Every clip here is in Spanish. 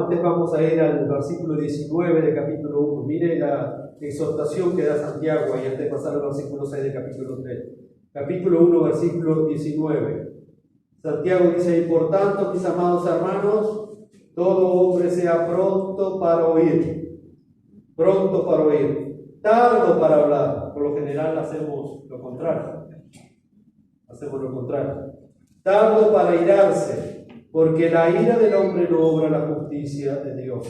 antes vamos a ir al versículo 19 del capítulo 1. Mire la exhortación que da Santiago ahí antes de pasar al versículo 6 del capítulo 3. Capítulo 1, versículo 19. Santiago dice: y por tanto, mis amados hermanos, todo hombre sea pronto para oír, tardo para hablar. Por lo general hacemos lo contrario. Tardo para irarse, porque la ira del hombre no obra la justicia de Dios.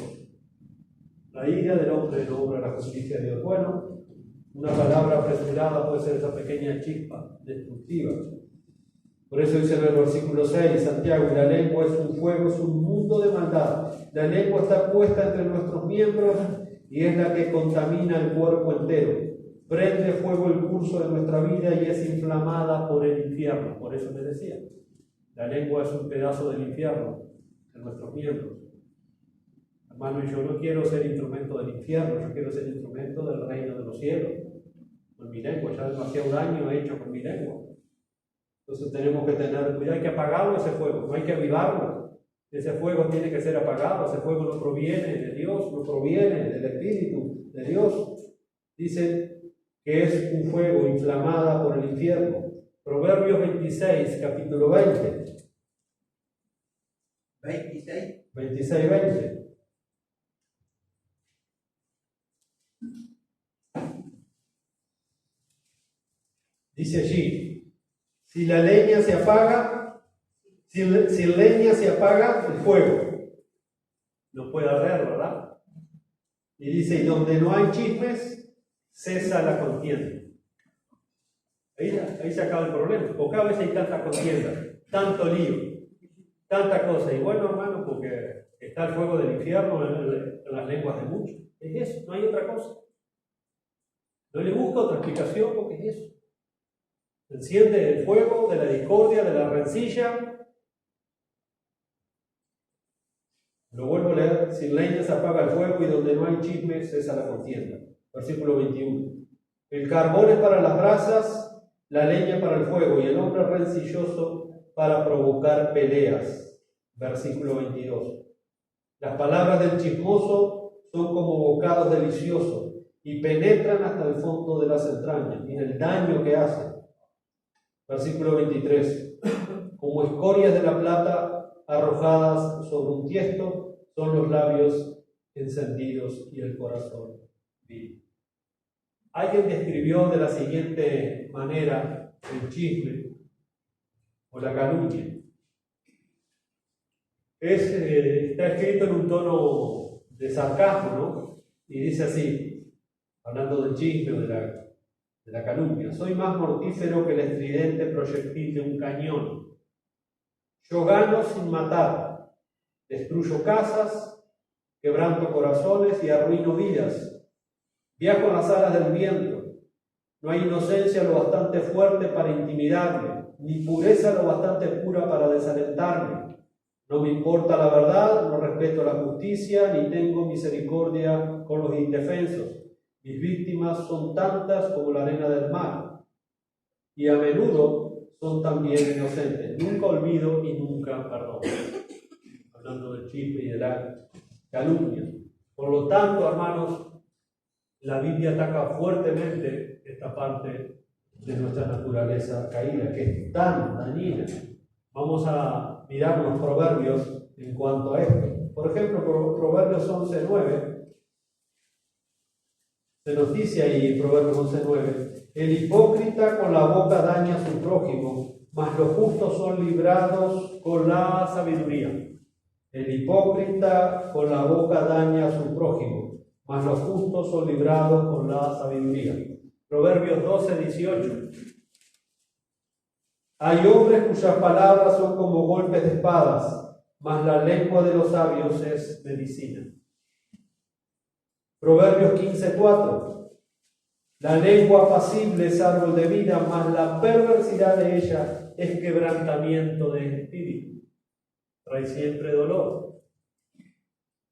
La ira del hombre no obra la justicia de Dios. Bueno, una palabra apresurada puede ser esa pequeña chispa destructiva. Por eso dice en el versículo 6, Santiago: y la lengua es un fuego, es un mundo de maldad. La lengua está puesta entre nuestros miembros y es la que contamina el cuerpo entero. Prende fuego el curso de nuestra vida y es inflamada por el infierno. Por eso me decía, la lengua es un pedazo del infierno de nuestros miembros. Hermano, yo no quiero ser instrumento del infierno, yo quiero ser instrumento del reino de los cielos. Con mi lengua, ya demasiado daño he hecho con mi lengua. Entonces tenemos que tener cuidado, hay que apagarlo ese fuego, no hay que avivarlo. Ese fuego tiene que ser apagado, ese fuego no proviene de Dios, no proviene del Espíritu de Dios. Dice que es un fuego inflamada por el infierno. Proverbios 26, capítulo 20. 26, 20. Dice allí: si la leña se apaga, sin leña se apaga el fuego. No puede arder, ¿verdad? Y dice: y donde no hay chismes, cesa la contienda. Ahí se acaba el problema. Pocas veces hay tanta contienda, tanto lío, tanta cosa. Y bueno, hermano, porque está el fuego del infierno en las lenguas de muchos. Es eso, no hay otra cosa. No le busca otra explicación porque es eso. Enciende el fuego de la discordia, de la rencilla. Lo vuelvo a leer: sin leña se apaga el fuego y donde no hay chisme cesa la contienda. Versículo 21. El carbón es para las brasas, la leña para el fuego, y el hombre rencilloso para provocar peleas. Versículo 22. Las palabras del chismoso son como bocados deliciosos y penetran hasta el fondo de las entrañas. Mira el daño que hacen. Versículo 23. Como escorias de la plata arrojadas sobre un tiesto son los labios encendidos y el corazón vivo. Alguien describió de la siguiente manera el chisme o la calumnia. Está escrito en un tono de sarcasmo, ¿no? Y dice así, hablando del chisme o de la calumnia: soy más mortífero que el estridente proyectil de un cañón. Yo gano sin matar, destruyo casas, quebranto corazones y arruino vidas. Viajo en las alas del viento. No hay inocencia lo bastante fuerte para intimidarme, ni pureza lo bastante pura para desalentarme. No me importa la verdad, no respeto la justicia, ni tengo misericordia con los indefensos. Mis víctimas son tantas como la arena del mar, y a menudo son también inocentes. Nunca olvido y nunca perdono. Hablando del chisme y de la calumnia. Por lo tanto, hermanos, la Biblia ataca fuertemente esta parte de nuestra naturaleza caída, que es tan dañina. Vamos a mirar los proverbios en cuanto a esto. Por ejemplo, Proverbios 11:9, se nos dice ahí, Proverbios 11:9, el hipócrita con la boca daña a su prójimo, mas los justos son librados con la sabiduría. El hipócrita con la boca daña a su prójimo, mas los justos son librados con la sabiduría. Proverbios 12:18. Hay hombres cuyas palabras son como golpes de espadas, mas la lengua de los sabios es medicina. Proverbios 15:4. La lengua apacible es árbol de vida, mas la perversidad de ella es quebrantamiento de espíritu. Trae siempre dolor.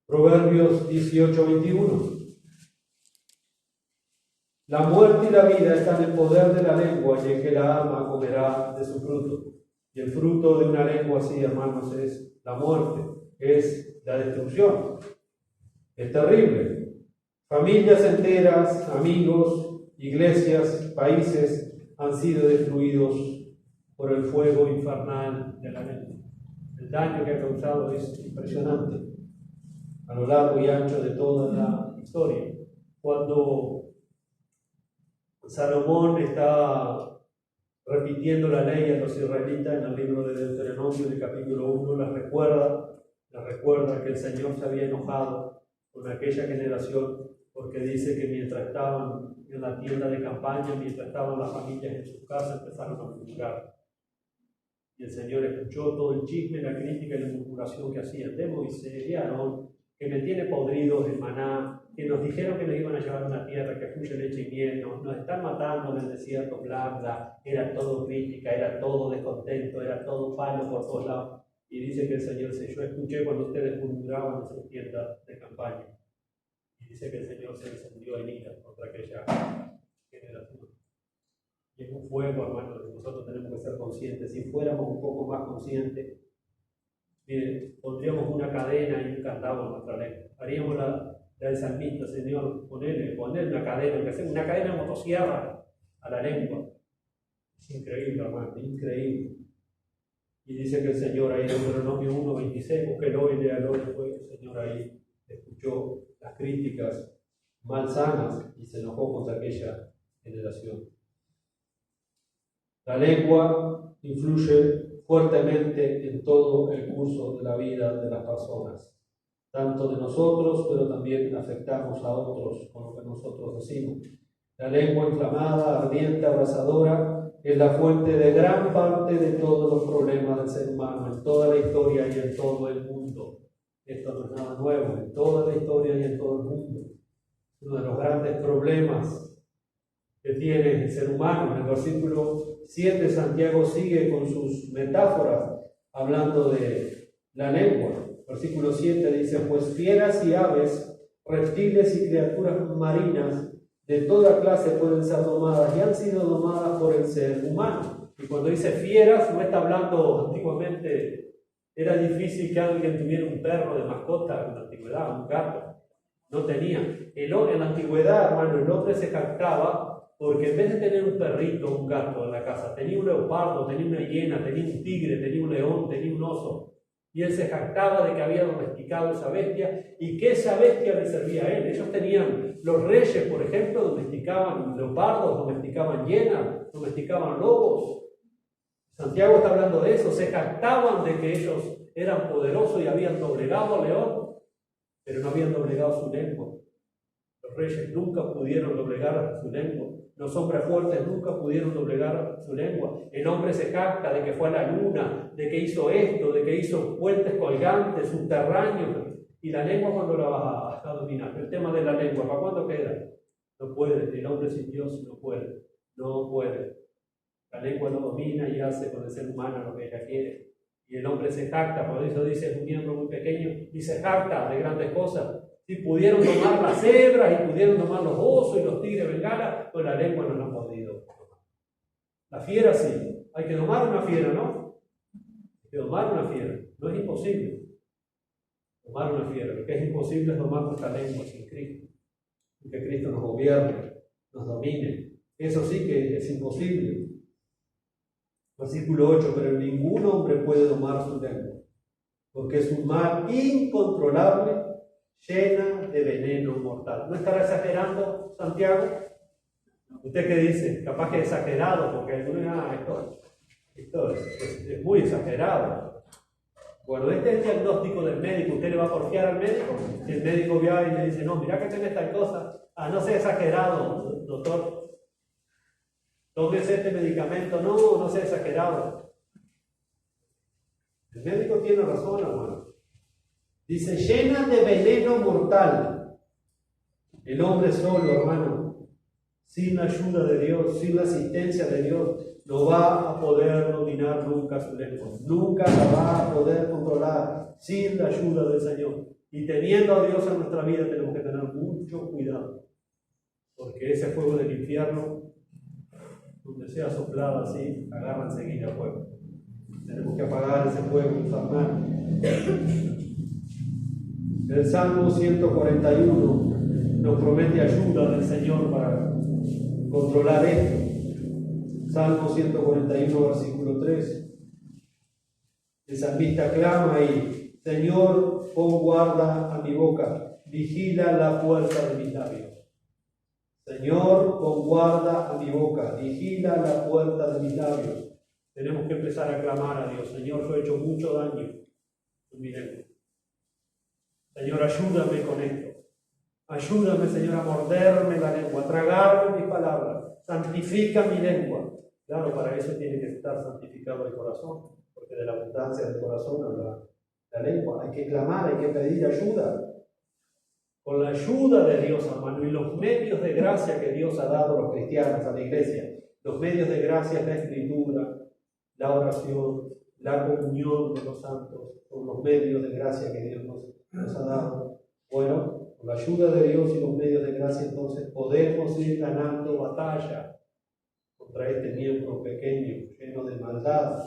Proverbios 18:21. La muerte y la vida están en poder de la lengua, y el que la ama comerá de su fruto. Y el fruto de una lengua así, hermanos, es la muerte. es la destrucción. Es terrible. Familias enteras, amigos, iglesias, países han sido destruidos por el fuego infernal de la lengua. El daño que ha causado es impresionante a lo largo y ancho de toda la historia. Cuando Salomón está repitiendo la ley a los israelitas en el libro de Deuteronomio, en el capítulo 1, les recuerda que el Señor se había enojado con aquella generación, porque dice que mientras estaban en la tienda de campaña, mientras estaban las familias en sus casas, empezaron a murmurar. Y el Señor escuchó todo el chisme, la crítica y la murmuración que hacían de Moisés y Aarón, que me tiene podridos en Maná, que nos dijeron que nos iban a llevar a una tierra que fluye leche y miel, nos están matando en el desierto, bla, bla. Era todo crítica, era todo descontento, era todo palo por todos lados. Y dice que el Señor dice: yo escuché cuando ustedes murmuraban en sus tiendas de campaña. Y dice que el Señor se encendió en ira contra aquella generación. Y es un fuego, hermanos, que nosotros tenemos que ser conscientes. Si fuéramos un poco más conscientes, miren, pondríamos una cadena y un candado en nuestra lengua. Haríamos la del salmista: Señor, poner una cadena, que sea una cadena de motosierra a la lengua. Es increíble, hermano, increíble. Y dice que el Señor ahí en Deuteronomio 1:26, búsquelo y léalo después, el Señor ahí escuchó las críticas malsanas y se enojó contra aquella generación. La lengua influye fuertemente en todo el curso de la vida de las personas, tanto de nosotros, pero también afectamos a otros con lo que nosotros decimos. La lengua inflamada, ardiente, abrasadora, es la fuente de gran parte de todos los problemas del ser humano, en toda la historia y en todo el mundo. Esto no es nada nuevo, en toda la historia y en todo el mundo. Uno de los grandes problemas que tiene el ser humano. En el versículo 7, Santiago sigue con sus metáforas, hablando de la lengua. Versículo 7 dice: pues fieras y aves, reptiles y criaturas marinas de toda clase pueden ser domadas y han sido domadas por el ser humano. Y cuando dice fieras, no está hablando, antiguamente era difícil que alguien tuviera un perro de mascota en la antigüedad, un gato. No tenía. En la antigüedad, hermano, el hombre se jactaba porque en vez de tener un perrito, un gato en la casa, tenía un leopardo, tenía una hiena, tenía un tigre, tenía un león, tenía un oso. Y él se jactaba de que había domesticado esa bestia y que esa bestia le servía a él. Ellos tenían, los reyes, por ejemplo, domesticaban leopardos, domesticaban hienas, domesticaban lobos. Santiago está hablando de eso. Se jactaban de que ellos eran poderosos y habían doblegado al león, pero no habían doblegado su lengua. Los reyes nunca pudieron doblegar su lengua. Los hombres fuertes nunca pudieron doblegar su lengua. El hombre se jacta de que fue a la luna, de que hizo esto, de que hizo puentes colgantes, subterráneos. Y la lengua, ¿cuándo la vas a dominar? El tema de la lengua, ¿para cuándo queda? No puede. El hombre sin Dios no puede. No puede. La lengua no domina y hace con el ser humano lo que ella quiere. Y el hombre se jacta, por eso dice, es un miembro muy pequeño, y se jacta de grandes cosas. Si pudieron domar las cebras y pudieron domar los osos y los tigres bengala, pues la lengua no lo han podido. La fiera sí. Hay que domar una fiera, ¿no? Hay que domar una fiera. No es imposible domar una fiera. Lo que es imposible es domar nuestra lengua sin Cristo. Y que Cristo nos gobierne, nos domine. Eso sí que es imposible. Versículo 8, pero ningún hombre puede domar su lengua, porque es un mal incontrolable, llena de veneno mortal. ¿No estará exagerando Santiago? ¿Usted qué dice? Capaz que exagerado, porque esto es muy exagerado. Bueno, este es el diagnóstico del médico. Usted le va a porfiar al médico. Si el médico viene y le dice, no, mira que tenés tal cosa. No sea exagerado, doctor. Tómese este medicamento. No sea exagerado. El médico tiene razón, hermano. Dice, llena de veneno mortal. El hombre solo, hermano, sin la ayuda de Dios, sin la asistencia de Dios, no va a poder dominar nunca su lengua. Nunca la va a poder controlar sin la ayuda del Señor. Y teniendo a Dios en nuestra vida tenemos que tener mucho cuidado. Porque ese fuego del infierno, donde sea soplado así, agarra enseguida fuego. Tenemos que apagar ese fuego infernal. El Salmo 141 nos promete ayuda del Señor para controlar esto. Salmo 141, versículo 3. El salmista clama y: Señor, pon guarda a mi boca, vigila la puerta de mis labios. Señor, pon guarda a mi boca, vigila la puerta de mis labios. Tenemos que empezar a clamar a Dios: Señor, yo he hecho mucho daño en mi lengua. Señor, ayúdame con esto. Ayúdame, Señor, a morderme la lengua, a tragarme mis palabras. Santifica mi lengua. Claro, para eso tiene que estar santificado el corazón, porque de la abundancia del corazón habla la lengua. Hay que clamar, hay que pedir ayuda. Con la ayuda de Dios, hermano, y los medios de gracia que Dios ha dado a los cristianos, a la iglesia. Los medios de gracia es la escritura, la oración, la comunión de los santos. Son los medios de gracia que Dios nos ha dado. Bueno, con la ayuda de Dios y los medios de gracia, entonces podemos ir ganando batalla contra este miembro pequeño, lleno de maldad.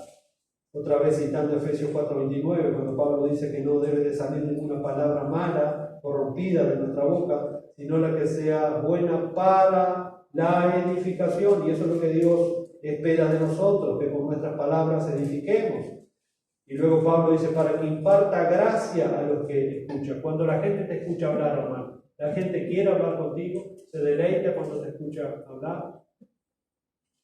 Otra vez citando Efesios 4:29, cuando Pablo dice que no debe de salir ninguna palabra mala, corrompida de nuestra boca, sino la que sea buena para la edificación. Y eso es lo que Dios espera de nosotros, que con nuestras palabras edifiquemos. Y luego Pablo dice: para que imparta gracia a los que escuchan. Cuando la gente te escucha hablar, hermano, la gente quiere hablar contigo, se deleita cuando te escucha hablar.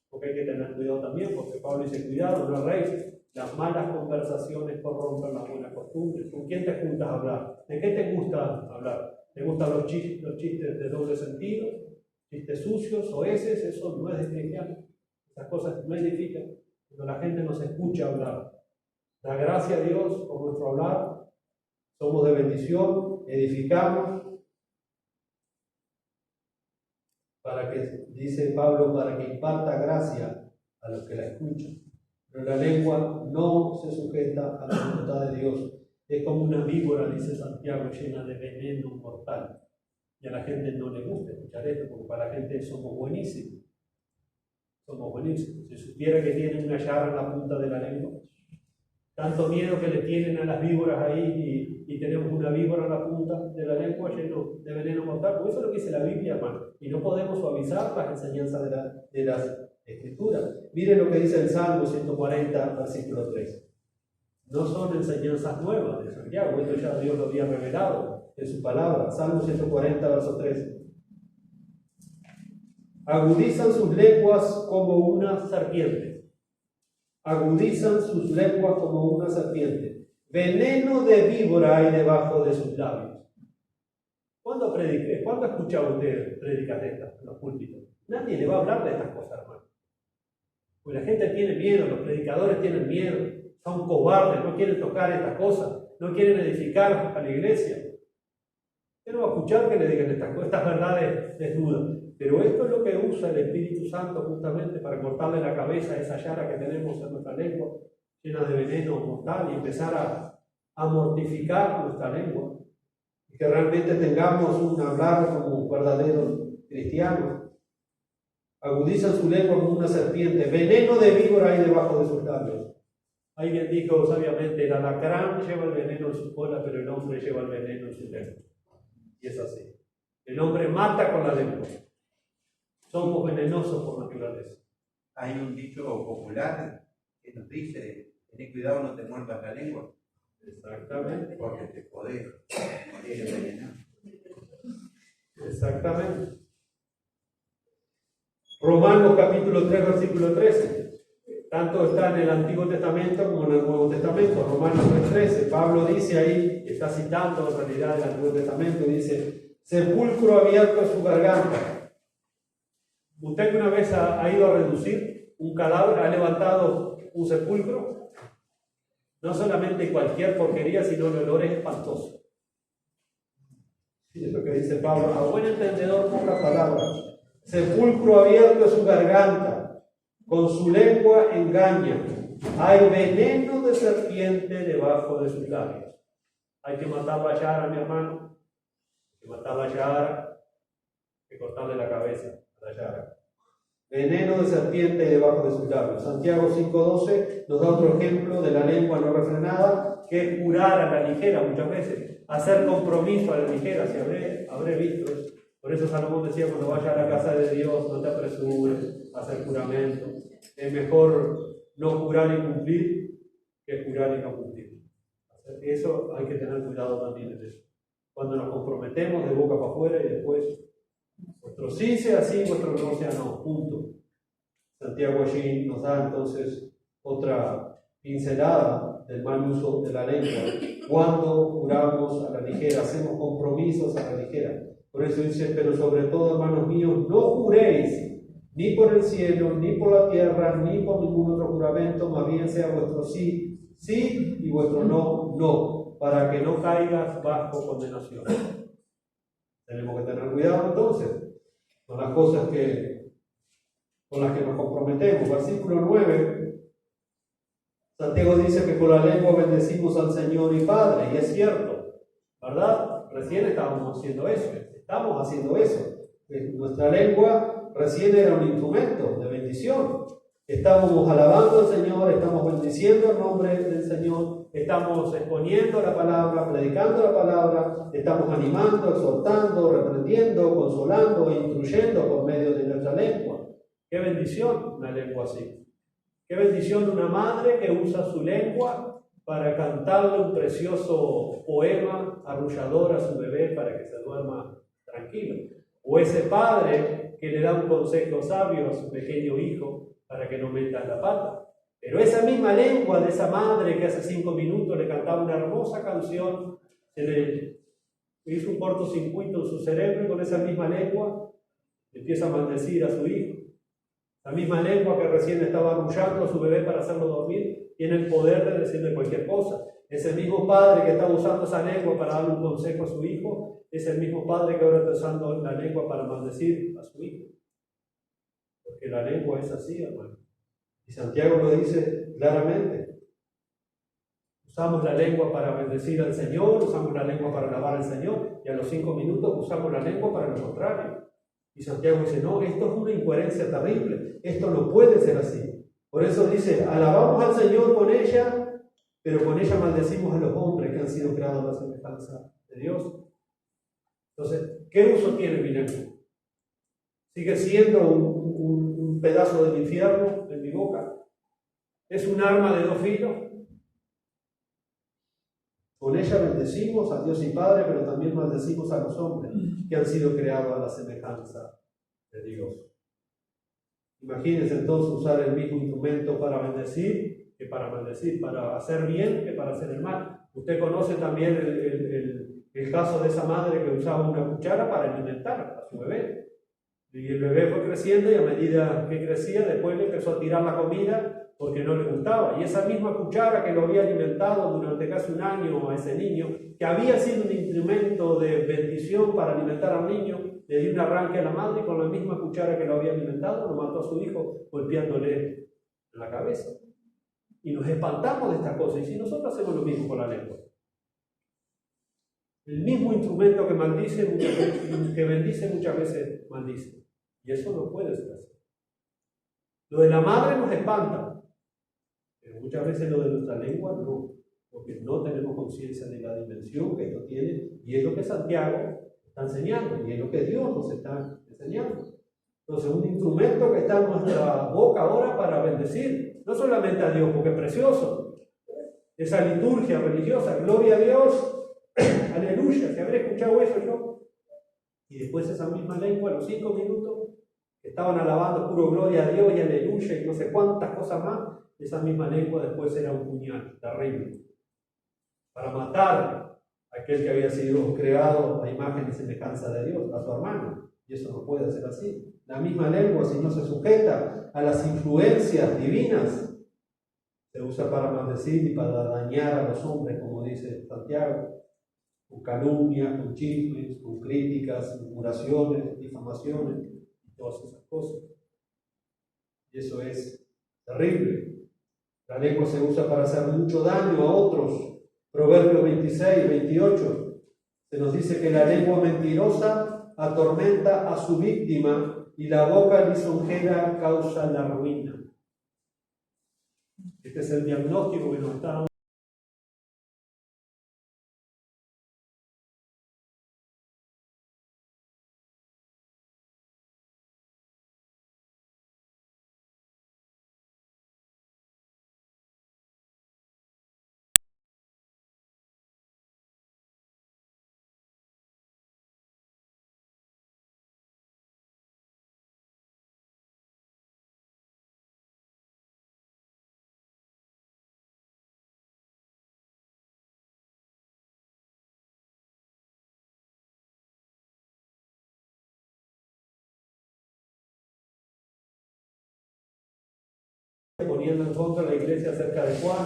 Porque hay que tener cuidado también, porque Pablo dice: cuidado, no erréis. Las malas conversaciones corrompen las buenas costumbres. ¿Con quién te juntas a hablar? ¿De qué te gusta hablar? ¿Te gustan los chistes de doble sentido? ¿Chistes sucios o heces? Eso no es de cristiano. Esas cosas no edifican. Cuando la gente nos escucha hablar, da gracia a Dios por nuestro hablar, somos de bendición, edificamos. Para que, dice Pablo, para que imparta gracia a los que la escuchan. Pero la lengua no se sujeta a la voluntad de Dios. Es como una víbora, dice Santiago, llena de veneno mortal. Y a la gente no le gusta escuchar esto, porque para la gente somos buenísimos. Somos buenísimos. Si supiera que tienen una llaga en la punta de la lengua, tanto miedo que le tienen a las víboras ahí, y tenemos una víbora en la punta de la lengua lleno de veneno mortal. Porque eso es lo que dice la Biblia, hermano. Y no podemos suavizar las enseñanzas de las Escrituras. Miren lo que dice el Salmo 140, versículo 3. No son enseñanzas nuevas de Santiago, esto ya Dios lo había revelado en su palabra. Salmo 140, verso 3. Agudizan sus lenguas como una serpiente. Agudizan sus lenguas como una serpiente. Veneno de víbora hay debajo de sus labios. ¿Cuándo escuchaba usted predicas de estas en los púlpitos? Nadie le va a hablar de estas cosas, hermano. Porque la gente tiene miedo, los predicadores tienen miedo, son cobardes, no quieren tocar estas cosas, no quieren edificar a la iglesia. Usted no va a escuchar que le digan estas verdades desnudas. Pero esto es lo que usa el Espíritu Santo justamente para cortarle la cabeza a esa llaga que tenemos en nuestra lengua, llena de veneno mortal, y empezar a mortificar nuestra lengua. Y que realmente tengamos un hablar como verdaderos cristianos. Agudizan su lengua como una serpiente, veneno de víbora hay debajo de sus labios. Alguien dijo sabiamente: el alacrán lleva el veneno en su cola, pero el hombre lleva el veneno en su lengua. Y es así. El hombre mata con la lengua. Somos venenosos por naturaleza. Hay un dicho popular que nos dice: ten cuidado, no te muerdas la lengua. Exactamente. Porque te podés morir envenenado. Exactamente. Romanos capítulo 3, versículo 13. Tanto está en el Antiguo Testamento como en el Nuevo Testamento. Romanos 3:13. Pablo dice ahí, está citando en realidad el Antiguo Testamento, dice: sepulcro abierto es su garganta. ¿Usted que una vez ha ido a reducir un cadáver, ha levantado un sepulcro? No solamente cualquier porquería, sino el olor es espantoso. Es lo que dice Pablo: a buen entendedor, pocas palabras. Sepulcro abierto es su garganta, con su lengua engaña. Hay veneno de serpiente debajo de sus labios. Hay que matar la llaga, mi hermano. Hay que matar la llaga. Hay que cortarle la cabeza a la llaga. Veneno de serpiente debajo de sus labios. Santiago 5:12 nos da otro ejemplo de la lengua no refrenada, que es curar a la ligera muchas veces. hacer compromiso a la ligera, si habré visto eso. Por eso Salomón decía, cuando vayas a la casa de Dios, no te apresures a hacer juramento. Es mejor no jurar y cumplir que jurar y no cumplir. Eso hay que tener cuidado también en eso. Cuando nos comprometemos de boca para afuera y después, vuestro sí sea sí, vuestro no sea no, punto. Santiago allí nos da entonces otra pincelada del mal uso de la lengua. Cuando juramos a la ligera, hacemos compromisos a la ligera. Por eso dice, pero sobre todo, hermanos míos, no juréis ni por el cielo, ni por la tierra, ni por ningún otro juramento, más bien sea vuestro sí, sí, y vuestro no, no, para que no caigas bajo condenación. Tenemos que tener cuidado entonces con las cosas con las que nos comprometemos. Versículo 9, Santiago dice que con la lengua bendecimos al Señor y Padre, y es cierto, ¿verdad? Recién estábamos haciendo eso, estamos haciendo eso. Nuestra lengua recién era un instrumento de bendición. Estamos alabando al Señor, estamos bendiciendo el nombre del Señor, estamos exponiendo la palabra, predicando la palabra, estamos animando, exhortando, reprendiendo, consolando e instruyendo por medio de nuestra lengua. ¡Qué bendición una lengua así! ¡Qué bendición una madre que usa su lengua para cantarle un precioso poema arrullador a su bebé para que se duerma tranquilo! O ese padre que le da un consejo sabio a su pequeño hijo para que no meta la pata. Pero esa misma lengua de esa madre que hace 5 minutos le cantaba una hermosa canción, se le hizo un cortocircuito en su cerebro y con esa misma lengua empieza a maldecir a su hijo. La misma lengua que recién estaba arrullando a su bebé para hacerlo dormir, tiene el poder de decirle cualquier cosa. Ese mismo padre que estaba usando esa lengua para darle un consejo a su hijo, es el mismo padre que ahora está usando la lengua para maldecir a su hijo. Porque la lengua es así, hermano. Y Santiago lo dice claramente. Usamos la lengua para bendecir al Señor, usamos la lengua para alabar al Señor, y a los 5 minutos usamos la lengua para lo contrario. Y Santiago dice, no, esto es una incoherencia terrible, esto no puede ser así. Por eso dice, alabamos al Señor con ella, pero con ella maldecimos a los hombres que han sido creados a la semejanza de Dios. Entonces, ¿qué uso tiene mi lengua? ¿Sigue siendo un pedazo del infierno en mi boca? ¿Es un arma de 2 filos? Con ella bendecimos a Dios y Padre, pero también maldecimos a los hombres que han sido creados a la semejanza de Dios. Imagínense entonces usar el mismo instrumento para bendecir que para maldecir, para hacer bien que para hacer el mal. Usted conoce también el caso de esa madre que usaba una cuchara para alimentar a su bebé. Y el bebé fue creciendo y a medida que crecía, después le empezó a tirar la comida porque no le gustaba. Y esa misma cuchara que lo había alimentado durante casi 1 año a ese niño, que había sido un instrumento de bendición para alimentar al niño, le dio un arranque a la madre y con la misma cuchara que lo había alimentado, lo mató a su hijo golpeándole en la cabeza. Y nos espantamos de estas cosas. Y si nosotros hacemos lo mismo con la lengua. El mismo instrumento que que bendice muchas veces maldice. Y eso no puede ser así. Lo de la madre nos espanta, pero muchas veces lo de nuestra lengua no, porque no tenemos conciencia de la dimensión que esto tiene, y es lo que Santiago está enseñando, y es lo que Dios nos está enseñando. Entonces, un instrumento que está en nuestra boca ahora para bendecir, no solamente a Dios, porque es precioso, esa liturgia religiosa, gloria a Dios, aleluya, ¿se habré escuchado eso yo? Y después esa misma lengua, a los 5 minutos, que estaban alabando puro gloria a Dios y aleluya y no sé cuántas cosas más, esa misma lengua después era un puñal terrible, para matar a aquel que había sido creado a imagen y semejanza de Dios, a su hermano. Y eso no puede ser así. La misma lengua, si no se sujeta a las influencias divinas, se usa para maldecir y para dañar a los hombres, como dice Santiago, con calumnias, con chismes, con críticas, murmuraciones, difamaciones y todas esas cosas. Y eso es terrible. La lengua se usa para hacer mucho daño a otros. Proverbios 26, 28, se nos dice que la lengua mentirosa atormenta a su víctima y la boca lisonjera causa la ruina. Este es el diagnóstico que nos está dando poniendo en contra la iglesia acerca de Juan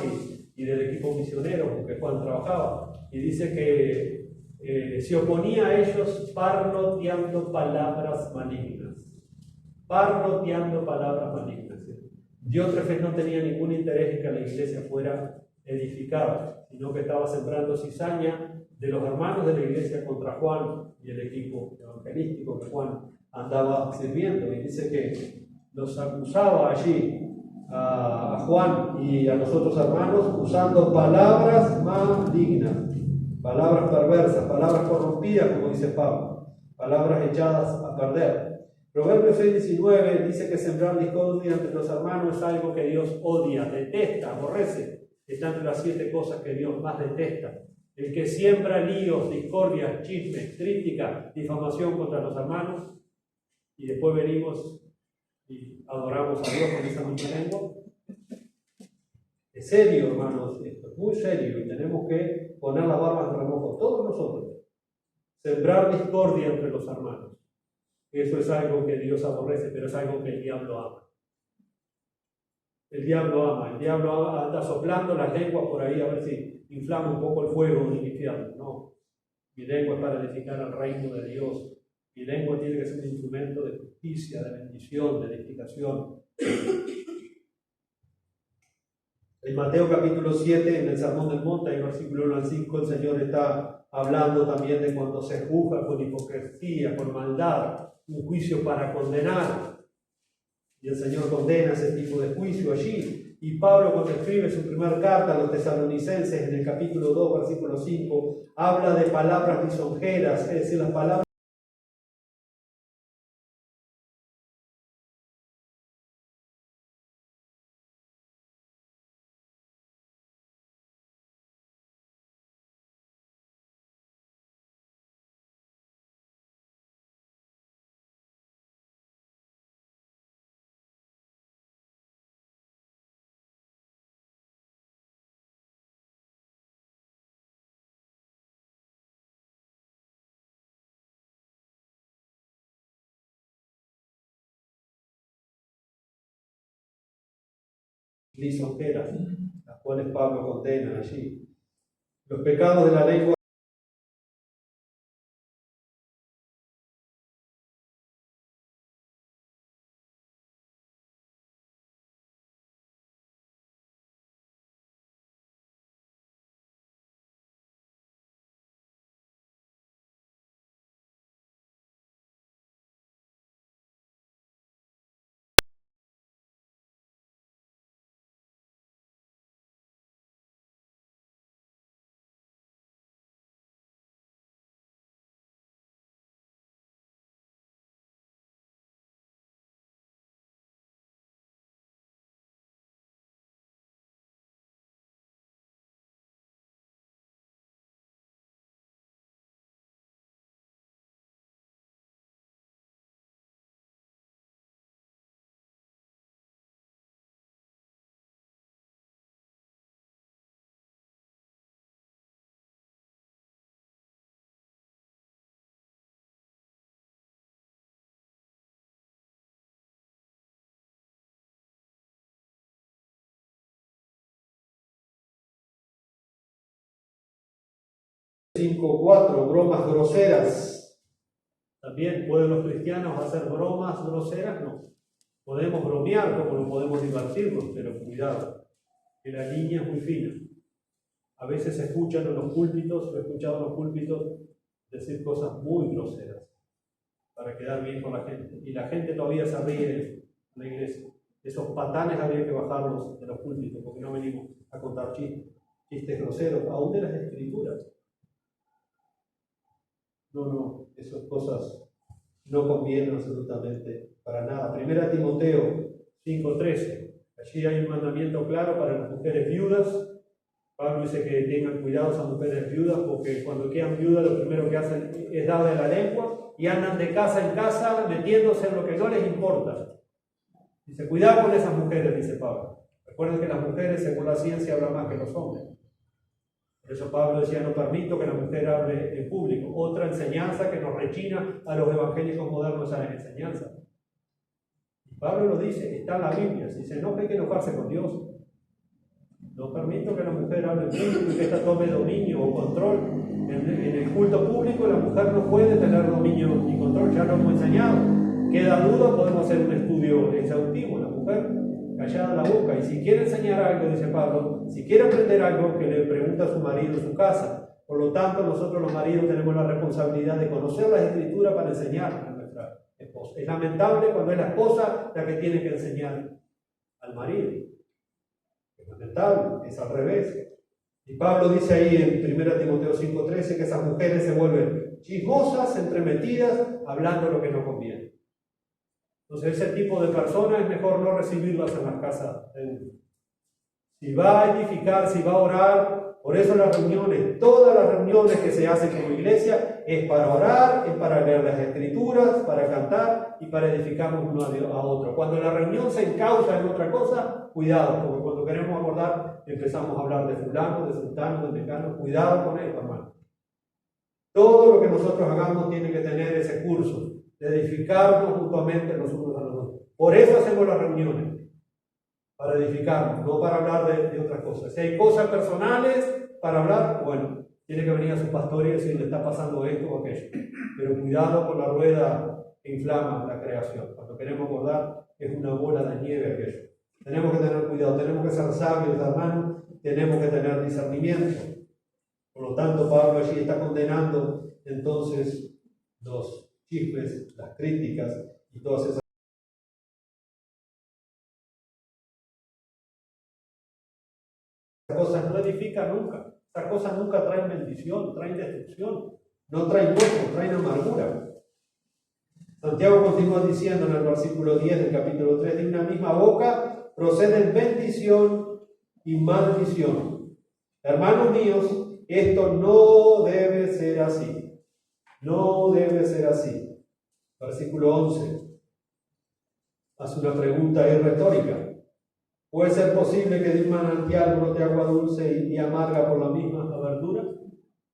y del equipo misionero con que Juan trabajaba. Y dice que se oponía a ellos parloteando palabras malignas. Parloteando palabras malignas. Diótrefes no tenía ningún interés en que la iglesia fuera edificada, sino que estaba sembrando cizaña de los hermanos de la iglesia contra Juan y el equipo evangelístico que Juan andaba sirviendo. Y dice que los acusaba allí a Juan y a los otros hermanos usando palabras malignas, palabras perversas, palabras corrompidas, como dice Pablo, palabras echadas a perder. Proverbios 6:19 dice que sembrar discordia entre los hermanos es algo que Dios odia, detesta, aborrece. Está entre las 7 cosas que Dios más detesta. El que siembra líos, discordias, chismes, crítica, difamación contra los hermanos, y después venimos y adoramos a Dios con esa misma lengua. Es serio, hermanos, esto es muy serio y tenemos que poner la barba en remojo, todos nosotros. Sembrar discordia entre los hermanos. Eso es algo que Dios aborrece, pero es algo que el diablo ama. El diablo anda soplando las lenguas por ahí a ver si inflama un poco el fuego del infierno. No, mi lengua es para edificar al reino de Dios. Mi lengua tiene que ser un instrumento de justicia, de bendición, de edificación. En Mateo capítulo 7, en el Sermón del Monte, en el versículo 1 al 5, el Señor está hablando también de cuando se juzga con hipocresía, con maldad, un juicio para condenar. Y el Señor condena ese tipo de juicio allí. Y Pablo, cuando escribe su primera carta a los tesalonicenses, en el capítulo 2, versículo 5, habla de palabras lisonjeras, es decir, las palabras lisonjeras, las cuales Pablo condena allí. Los pecados de la lengua cinco cuatro, bromas groseras. ¿También pueden los cristianos hacer bromas groseras? No. Podemos bromear como no podemos divertirnos, pero cuidado, que la línea es muy fina. A veces se escuchan en los púlpitos, he escuchado en los púlpitos decir cosas muy groseras para quedar bien con la gente. Y la gente todavía se ríe en la iglesia. Esos patanes había que bajarlos de los púlpitos, porque no venimos a contar chistes groseros, aún de las escrituras. No, esas cosas no convienen absolutamente para nada. Primera Timoteo 5:13. Allí hay un mandamiento claro para las mujeres viudas. Pablo dice que tengan cuidado esas mujeres viudas, porque cuando quedan viudas lo primero que hacen es darle la lengua y andan de casa en casa metiéndose en lo que no les importa. Dice, cuidado con esas mujeres, dice Pablo. Recuerden que las mujeres, según la ciencia, hablan más que los hombres. Por eso Pablo decía, no permito que la mujer hable en público. Otra enseñanza que nos rechina a los evangélicos modernos, esa enseñanza. Pablo lo dice, está en la Biblia. Si se enoja hay que enojarse con Dios. No permito que la mujer hable en público y que ésta tome dominio o control. En el culto público la mujer no puede tener dominio ni control, ya lo hemos enseñado. Queda duda, podemos hacer un estudio exhaustivo. La mujer callada la boca, y si quiere enseñar algo, dice Pablo, si quiere aprender algo, que le pregunte a su marido en su casa. Por lo tanto, nosotros los maridos tenemos la responsabilidad de conocer las Escrituras para enseñar a nuestra esposa. Es lamentable cuando es la esposa la que tiene que enseñar al marido. Es lamentable, es al revés. Y Pablo dice ahí en 1 Timoteo 5:13 que esas mujeres se vuelven chismosas, entremetidas, hablando lo que no conviene. Entonces ese tipo de personas es mejor no recibirlas en las casas de uno. Si va a edificar, si va a orar, por eso las reuniones, todas las reuniones que se hacen como iglesia, es para orar, es para leer las Escrituras, para cantar y para edificarnos uno a otro. Cuando la reunión se encausa en otra cosa, cuidado, porque cuando queremos abordar, empezamos a hablar de fulano, de sultano, de mecano, cuidado con esto, hermano. Todo lo que nosotros hagamos tiene que tener ese curso de edificarnos mutuamente los unos a los otros. Por eso hacemos las reuniones, para edificarnos, no para hablar de otras cosas. Si hay cosas personales para hablar, bueno, tiene que venir a su pastor y decir, le está pasando esto o aquello. Pero cuidado con la rueda que inflama la creación. Cuando queremos abordar, es una bola de nieve aquello. Tenemos que tener cuidado, tenemos que ser sabios, hermanos, tenemos que tener discernimiento. Por lo tanto, Pablo allí está condenando entonces los chismes, las críticas y todas esas cosas. No edifican nunca. Esas cosas nunca traen bendición, traen destrucción, no traen gozo, traen amargura. Santiago continúa diciendo en el versículo 10 del capítulo 3, de una misma boca proceden bendición y maldición. Hermanos míos, esto no debe ser así. No debe ser así. Versículo 11. Hace una pregunta retórica. ¿Puede ser posible que de un manantial brote agua dulce y amarga por la misma abertura?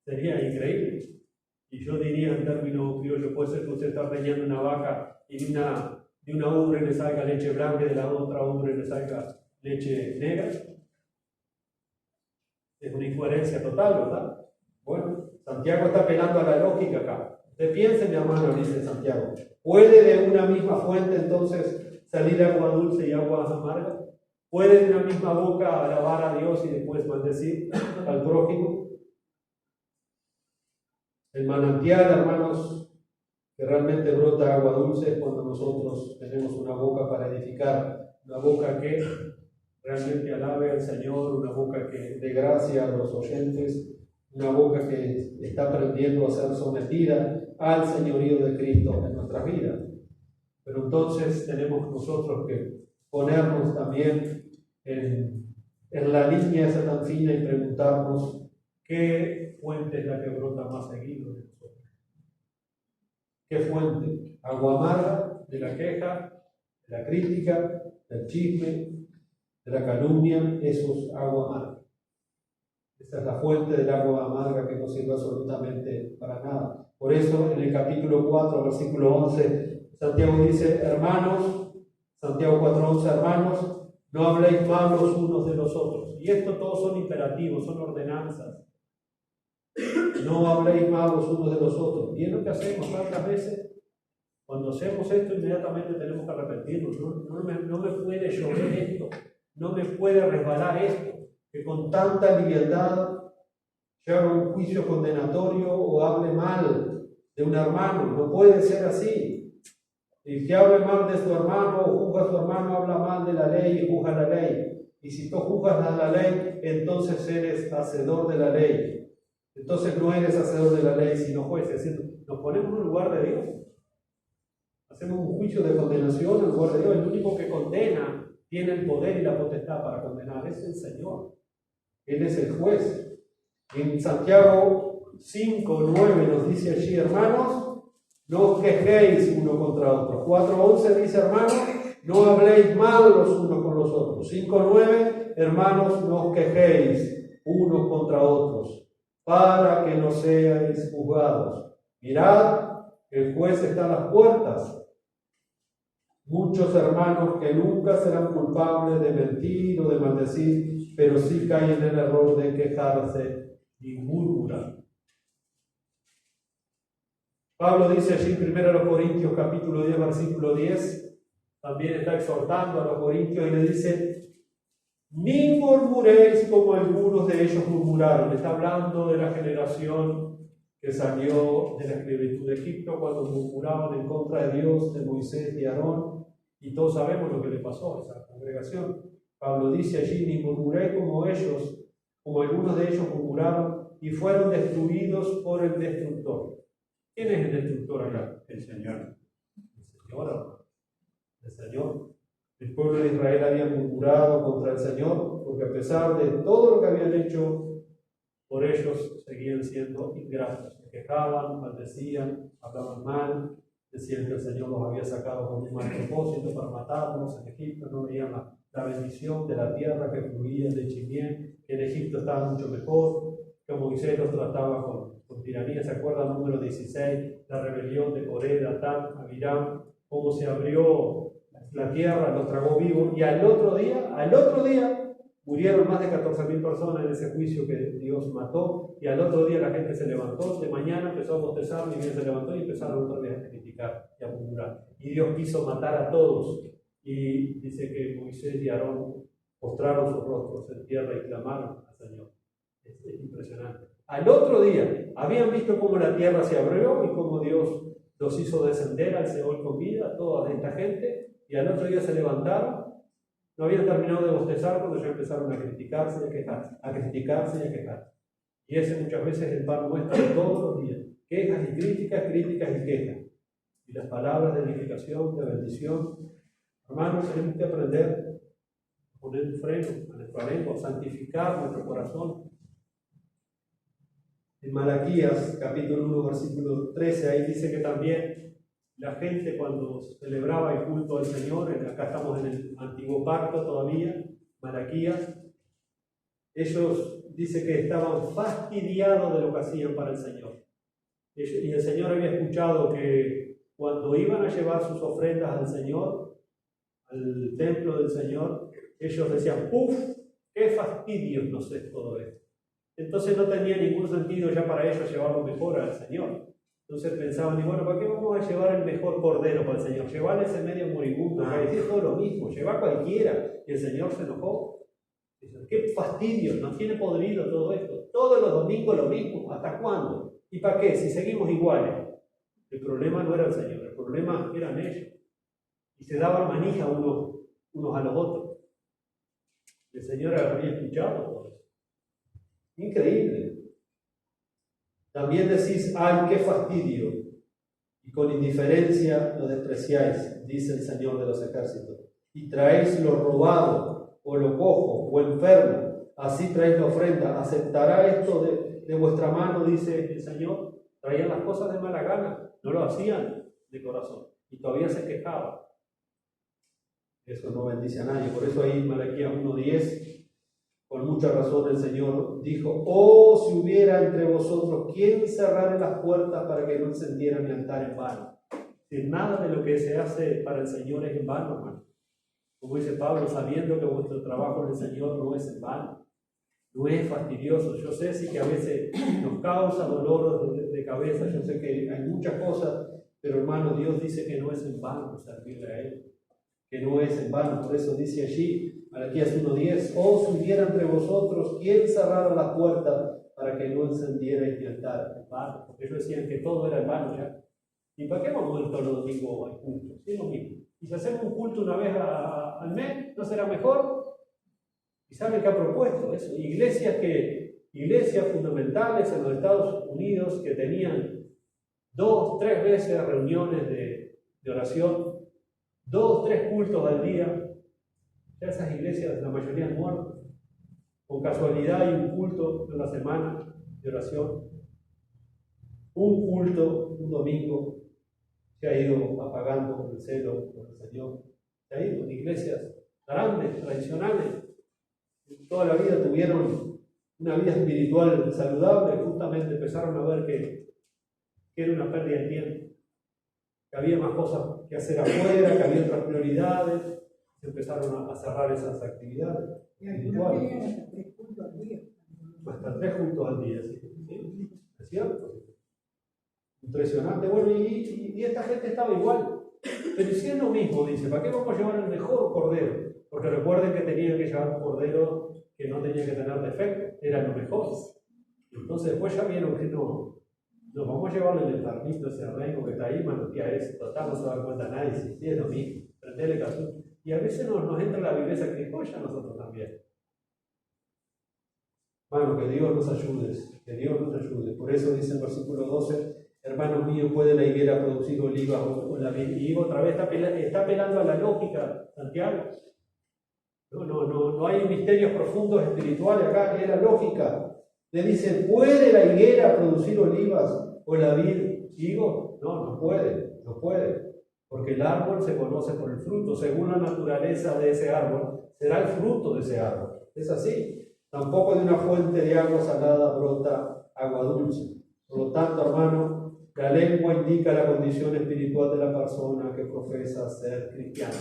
Sería increíble. Y yo diría en términos criollos, puede ser que usted está ordeñando una vaca y de una ubre le salga leche blanca y de la otra ubre le salga leche negra. Es una incoherencia total, ¿verdad? Bueno, Santiago está apelando a la lógica acá. Usted piense, mi hermano, dice Santiago, ¿puede de una misma fuente entonces salir agua dulce y agua amarga? ¿Puede de una misma boca alabar a Dios y después maldecir al prójimo? El manantial, hermanos, que realmente brota agua dulce es cuando nosotros tenemos una boca para edificar, una boca que realmente alabe al Señor, una boca que dé gracia a los oyentes, una boca que está aprendiendo a ser sometida al señorío de Cristo en nuestras vidas. Pero entonces tenemos nosotros que ponernos también en la línea esa tan fina y preguntarnos qué fuente es la que brota más seguido de nosotros. ¿Qué fuente? ¿Agua amarga de la queja, de la crítica, del chisme, de la calumnia? Eso es agua amarga. Esa es la fuente del agua amarga que no sirve absolutamente para nada. Por eso en el capítulo 4, versículo 11, Santiago dice, hermanos, Santiago 4:11, hermanos, no habléis mal los unos de los otros. Y esto todos son imperativos, son ordenanzas. No habléis mal los unos de los otros. Y es lo que hacemos tantas veces. Cuando hacemos esto, inmediatamente tenemos que arrepentirnos. No me puede llover esto. No me puede resbalar esto. Que con tanta liviandad yo haga un juicio condenatorio o hable mal de un hermano. No puede ser así. El que hable mal de su hermano o juzga a su hermano, habla mal de la ley y juzga la ley. Y si tú juzgas la ley, entonces eres hacedor de la ley. Entonces no eres hacedor de la ley, sino juez. Es decir, nos ponemos en el lugar de Dios. Hacemos un juicio de condenación en el lugar de Dios. El único que condena tiene el poder y la potestad para condenar es el Señor. Él es el juez. En Santiago 5:9 nos dice allí, hermanos, no os quejéis uno contra otro. 4:11 dice, hermanos, no habléis mal los unos con los otros. 5:9, hermanos, no os quejéis unos contra otros, para que no seáis juzgados. Mirad, el juez está a las puertas. Muchos hermanos que nunca serán culpables de mentir o de maldecir, pero sí caen en el error de quejarse y murmurar. Pablo dice allí en 1 Corintios capítulo 10, versículo 10, también está exhortando a los corintios y le dice: ni murmuréis como algunos de ellos murmuraron. Está hablando de la generación que salió de la esclavitud de Egipto cuando murmuraban en contra de Dios, de Moisés y Aarón, y todos sabemos lo que le pasó a esa congregación. Pablo dice allí: ni murmuréis como ellos, como algunos de ellos murmuraron y fueron destruidos por el destructor. ¿Quién es el destructor acá? El Señor. El Señor, hermano. El Señor. El pueblo de Israel había murmurado contra el Señor, porque a pesar de todo lo que habían hecho por ellos, seguían siendo ingratos. Se quejaban, maldecían, hablaban mal, decían que el Señor los había sacado con un mal propósito para matarlos en Egipto, no veían la bendición de la tierra que fluía de Chimién, que en Egipto estaba mucho mejor, que Moisés los trataba con tiranía. ¿Se acuerdan? Número 16, la rebelión de Coré, Datán, Abiram, cómo se abrió la tierra, los tragó vivos, y al otro día, murieron más de 14.000 personas en ese juicio que Dios mató, y al otro día la gente se levantó, de mañana empezó a bostezar, y bien se levantó y empezaron otra vez a criticar y a murmurar. Y Dios quiso matar a todos, y dice que Moisés y Aarón postraron sus rostros en tierra y clamaron al Señor. Es impresionante. Al otro día, habían visto cómo la tierra se abrió y cómo Dios los hizo descender al Seol con vida, toda esta gente, y al otro día se levantaron. No habían terminado de bostezar cuando ya empezaron a criticarse y a quejarse, a criticarse y a quejarse. Y ese muchas veces es el pan nuestro de todos los días. Quejas y críticas, críticas y quejas. Y las palabras de edificación, de bendición. Hermanos, tenemos que aprender a poner un freno a nuestra lengua, a santificar nuestro corazón. En Malaquías, capítulo 1, versículo 13, ahí dice que también la gente cuando celebraba el culto al Señor, acá estamos en el antiguo pacto todavía, Malaquías, ellos dice que estaban fastidiados de lo que hacían para el Señor. Y el Señor había escuchado que cuando iban a llevar sus ofrendas al Señor, al templo del Señor, ellos decían: ¡uf! ¡Qué fastidio nos es todo esto! Entonces no tenía ningún sentido ya para ellos llevarlo mejor al Señor. Entonces pensaban: y bueno, ¿para qué vamos a llevar el mejor cordero para el Señor? Llevar ese medio moribundo, que es todo lo mismo, llevar cualquiera. Y el Señor se enojó. Dice: ¡qué fastidio! Nos tiene podrido todo esto. Todos los domingos lo mismo. ¿Hasta cuándo? ¿Y para qué? Si seguimos iguales. El problema no era el Señor, el problema eran ellos. Y se daban manija unos a los otros. El Señor había escuchado todo eso. Increíble. También decís: ¡ay, qué fastidio! Y con indiferencia lo despreciáis, dice el Señor de los ejércitos. Y traéis lo robado, o lo cojo, o enfermo. Así traéis la ofrenda. ¿Aceptará esto de vuestra mano? Dice el Señor. Traían las cosas de mala gana, no lo hacían de corazón. Y todavía se quejaban. Eso no bendice a nadie. Por eso ahí en Malaquías 1:10, con mucha razón el Señor dijo: oh, si hubiera entre vosotros quien cerrara las puertas para que no encendieran el altar en vano. Si nada de lo que se hace para el Señor es en vano, hermano. Como dice Pablo, sabiendo que vuestro trabajo en el Señor no es en vano, no es fastidioso. Yo sé sí que a veces nos causa dolor de cabeza, yo sé que hay muchas cosas, pero hermano, Dios dice que no es en vano servirle a Él, que no es en vano. Por eso dice allí, Malaquías 1:10, oh, si hubiera entre vosotros quien cerrara la puerta para que no encendierais mi altar en vano. Porque ellos decían que todo era en vano ya. ¿Y para qué vamos a ir todos los domingos al culto? Sí, es lo mismo. Y si hacemos un culto una vez al mes, ¿no será mejor? ¿Y saben qué ha propuesto? Eso, iglesias fundamentales en los Estados Unidos que tenían 2, 3 veces reuniones de oración, 2, 3 cultos al día. Ya esas iglesias, la mayoría han muerto. Con casualidad hay un culto en la semana de oración. Un culto, un domingo, se ha ido apagando el celo por el Señor. Se ha ido en iglesias grandes, tradicionales. Toda la vida tuvieron una vida espiritual saludable, justamente empezaron a ver que era una pérdida de tiempo. que había más cosas que hacer afuera, que había otras prioridades, se empezaron a cerrar esas actividades. Y algunos tenían hasta 3 cultos al día. Hasta 3 cultos al día, ¿sí? ¿Es cierto? Impresionante. Bueno, y esta gente estaba igual. Pero si es lo mismo, dice, ¿para qué vamos a llevar el mejor cordero? Porque recuerden que tenían que llevar un cordero que no tenía que tener defecto, era lo mejor. Entonces después ya vieron que no vamos a llevarle el enfermito, ese reino que está ahí, manotea eso, total, no se da cuenta nadie, si es lo mismo, prendele caso. Y a veces nos entra la viveza que ya nosotros también. Bueno, que Dios nos ayude, que Dios nos ayude. Por eso dice el versículo 12, hermanos míos, ¿puede la higuera producir olivas o la vid? Y otra vez está apelando a la lógica, Santiago. No hay misterios profundos espirituales acá, es la lógica. Le dicen, ¿puede la higuera producir olivas o la vid higo? No puede. Porque el árbol se conoce por el fruto. Según la naturaleza de ese árbol, será el fruto de ese árbol. Es así. Tampoco de una fuente de agua salada brota agua dulce. Por lo tanto, hermano, la lengua indica la condición espiritual de la persona que profesa ser cristiana.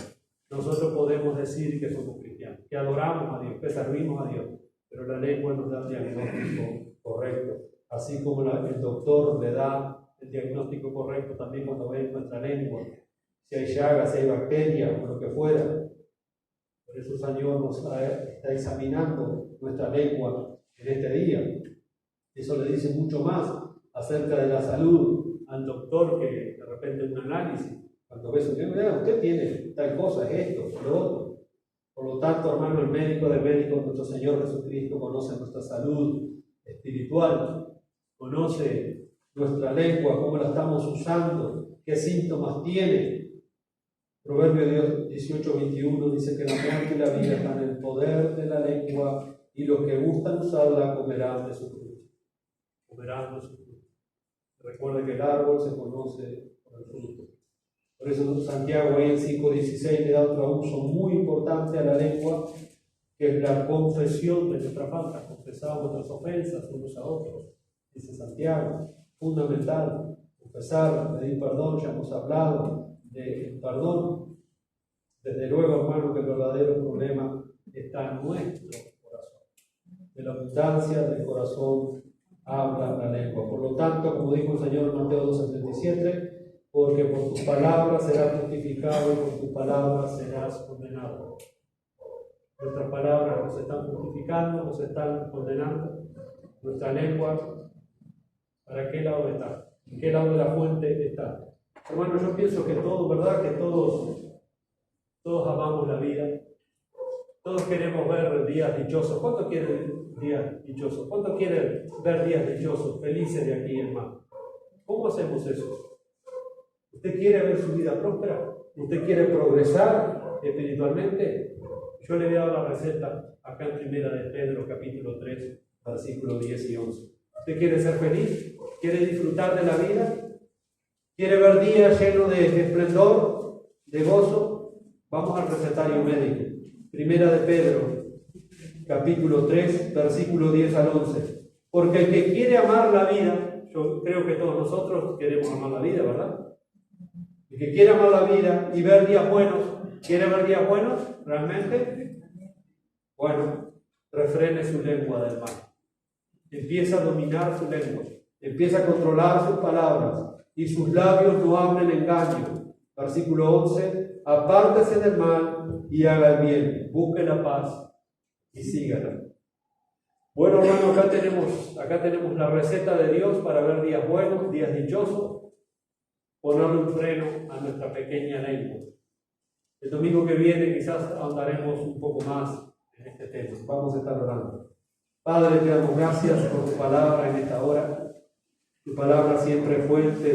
Nosotros podemos decir que somos cristianos, que adoramos a Dios, que servimos a Dios, pero la lengua nos da el diagnóstico correcto. Así como el doctor le da el diagnóstico correcto también cuando ve en nuestra lengua, si hay llagas, si hay bacterias o lo que fuera. Por eso el Señor nos está examinando nuestra lengua en este día. Eso le dice mucho más acerca de la salud al doctor que de repente un análisis. Cuando ves un médico, usted tiene tal cosa, es esto, lo otro. Por lo tanto, hermano, el médico de médicos, nuestro Señor Jesucristo, conoce nuestra salud espiritual, conoce nuestra lengua, cómo la estamos usando, qué síntomas tiene. Proverbio 18:21 dice que la muerte y la vida están en el poder de la lengua y los que gustan usarla comerán de su fruto. Recuerde que el árbol se conoce por el fruto. Por eso Santiago ahí en 5:16 le da otro uso muy importante a la lengua, que es la confesión de nuestras faltas. Confesamos nuestras ofensas unos a otros, dice Santiago. Fundamental, confesar, pedir perdón. Ya hemos hablado del perdón. Desde luego, hermano, que el verdadero problema está en nuestro corazón. De la abundancia del corazón habla la lengua. Por lo tanto, como dijo el Señor en Mateo 12:37, porque por tus palabras serás justificado y por tus palabras serás condenado. Nuestras palabras nos están justificando, nos están condenando. Nuestra lengua, ¿para qué lado está? ¿En qué lado de la fuente está? Hermano, yo pienso que todos, ¿verdad? Que todos amamos la vida. Todos queremos ver días dichosos. ¿Cuántos quieren días dichosos? ¿Cuántos quieren ver días dichosos, felices de aquí en más? ¿Cómo hacemos eso? ¿Usted quiere ver su vida próspera? ¿Usted quiere progresar espiritualmente? Yo le voy a dar la receta acá en Primera de Pedro, capítulo 3, versículos 10 y 11. ¿Usted quiere ser feliz? ¿Quiere disfrutar de la vida? ¿Quiere ver días llenos de esplendor, de gozo? Vamos al recetario médico. Primera de Pedro, capítulo 3, versículo 10 al 11. Porque el que quiere amar la vida, yo creo que todos nosotros queremos amar la vida, ¿verdad? El que quiere amar la vida y ver días buenos, ¿quiere ver días buenos realmente? Bueno, refrene su lengua del mal. Empieza a dominar su lengua. Empieza a controlar sus palabras y sus labios no hablen engaño. Versículo 11. Apártese del mal y haga el bien. Busque la paz y sígala. Bueno, hermano, acá tenemos la receta de Dios para ver días buenos, días dichosos. Ponerle un freno a nuestra pequeña lengua. El domingo que viene quizás ahondaremos un poco más en este tema. Vamos a estar orando. Padre, te damos gracias por tu palabra en esta hora. Tu palabra siempre es fuente